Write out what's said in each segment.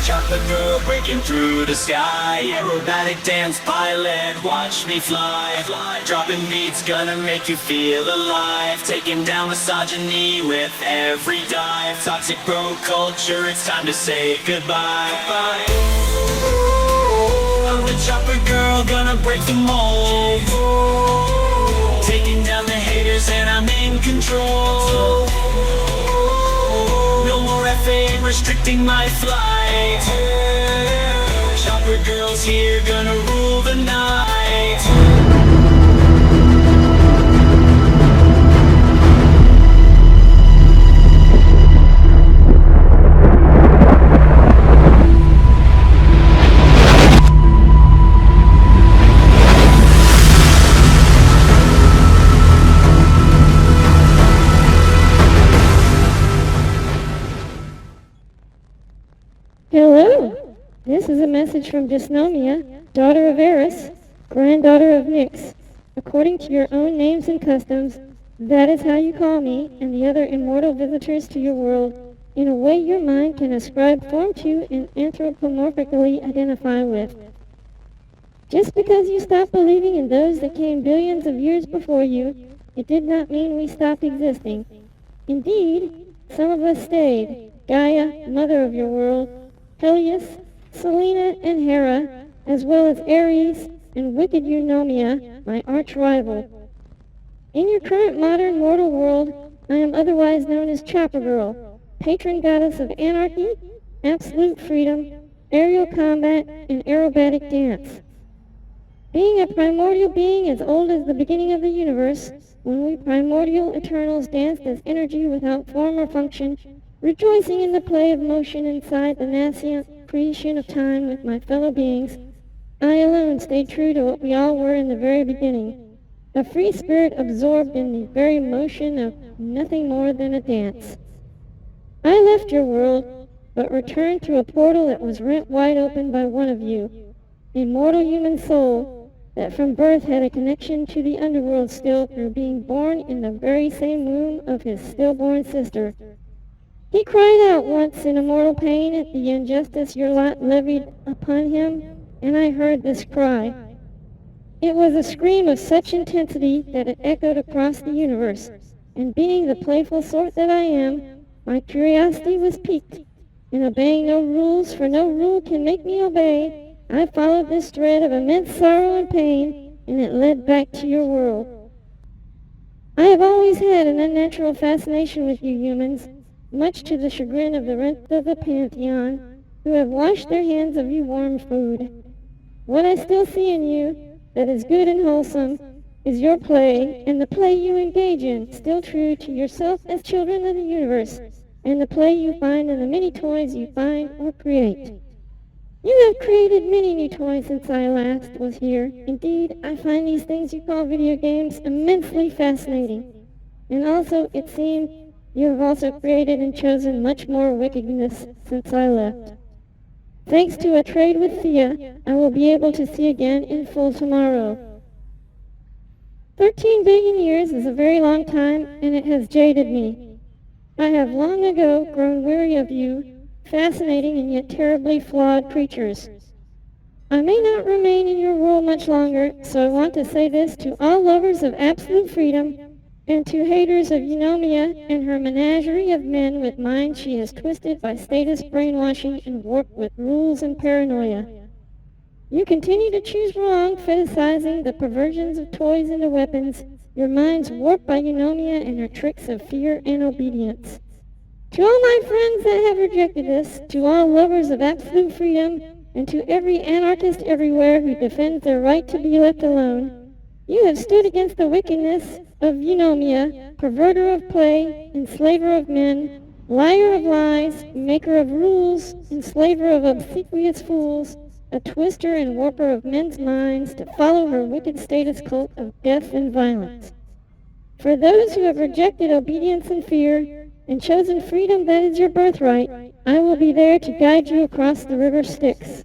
choppergirl breaking through the sky. Aerobatic dance pilot, watch me fly. Dropping beats gonna make you feel alive. Taking down misogyny with every dive. Toxic bro culture, it's time to say goodbye. I'm the choppergirl, gonna break the mold. Taking down the haters and I'm in control. No more FA restricting my flight. Choppergirl's here, gonna rule the night. Hello, this is a message from Dysnomia, daughter of Eris, granddaughter of Nyx. According to your own names and customs, that is how you call me and the other immortal visitors to your world, in a way your mind can ascribe form to and anthropomorphically identify with. Just because you stopped believing in those that came billions of years before you, it did not mean we stopped existing. Indeed, some of us stayed. Gaia, mother of your world, Peleus, Selena, and Hera, as well as Ares and wicked Dysnomia, my arch-rival. In your current modern mortal world, I am otherwise known as Choppergirl, patron goddess of anarchy, absolute freedom, aerial combat, and aerobatic dance. Being a primordial being as old as the beginning of the universe, when we primordial eternals danced as energy without form or function, rejoicing in the play of motion inside the nascent creation of time with my fellow beings, I alone stayed true to what we all were in the very beginning, a free spirit absorbed in the very motion of nothing more than a dance. I left your world, but returned through a portal that was rent wide open by one of you, a mortal human soul that from birth had a connection to the underworld still through being born in the very same womb of his stillborn sister. He cried out once in immortal pain at the injustice your lot levied upon him, and I heard this cry. It was a scream of such intensity that it echoed across the universe, and being the playful sort that I am, my curiosity was piqued. In obeying no rules, for no rule can make me obey, I followed this thread of immense sorrow and pain, and it led back to your world. I have always had an unnatural fascination with you humans, much to the chagrin of the rest of the pantheon, who have washed their hands of you warm food. What I still see in you, that is good and wholesome, is your play, and the play you engage in, still true to yourself as children of the universe, and the play you find in the many toys you find or create. You have created many new toys since I last was here. Indeed, I find these things you call video games immensely fascinating. And also, it seems, you have also created and chosen much more wickedness since I left. Thanks to a trade with Thea, I will be able to see again in full tomorrow. 13 billion years is a very long time, and it has jaded me. I have long ago grown weary of you, fascinating and yet terribly flawed creatures. I may not remain in your world much longer, so I want to say this to all lovers of absolute freedom, and to haters of Dysnomia and her menagerie of men with minds she has twisted by status brainwashing and warped with rules and paranoia. You continue to choose wrong, fetishizing the perversions of toys into weapons, your minds warped by Dysnomia and her tricks of fear and obedience. To all my friends that have rejected this, to all lovers of absolute freedom, and to every anarchist everywhere who defends their right to be left alone, you have stood against the wickedness of Dysnomia, perverter of play, enslaver of men, liar of lies, maker of rules, enslaver of obsequious fools, a twister and warper of men's minds to follow her wicked status cult of death and violence. For those who have rejected obedience and fear, and chosen freedom that is your birthright, I will be there to guide you across the river Styx.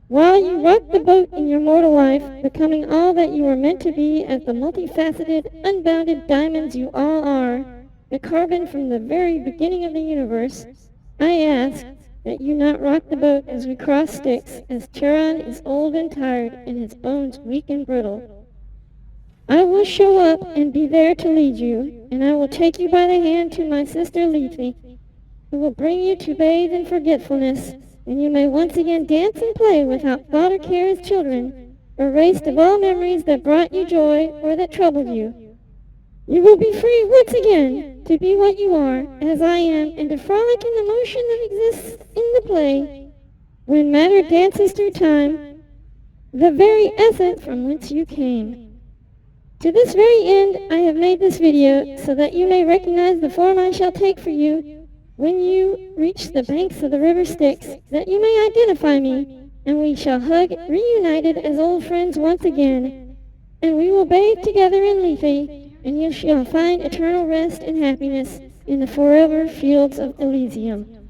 While you rock the boat in your mortal life, becoming all that you were meant to be as the multifaceted, unbounded diamonds you all are, the carbon from the very beginning of the universe, I ask, that you not rock the boat as we cross Styx, as Charon is old and tired and his bones weak and brittle. I will show up and be there to lead you, and I will take you by the hand to my sister Lethe, who will bring you to bathe in forgetfulness, and you may once again dance and play without thought or care as children, erased of all memories that brought you joy or that troubled you. You will be free once again to be what you are, as I am, and to frolic in the motion that exists in the play, when matter dances through time, the very essence from whence you came. To this very end I have made this video, so that you may recognize the form I shall take for you when you reach the banks of the river Styx, that you may identify me, and we shall hug reunited as old friends once again, and we will bathe together in Lethe, and you shall find eternal rest and happiness in the forever fields of Elysium.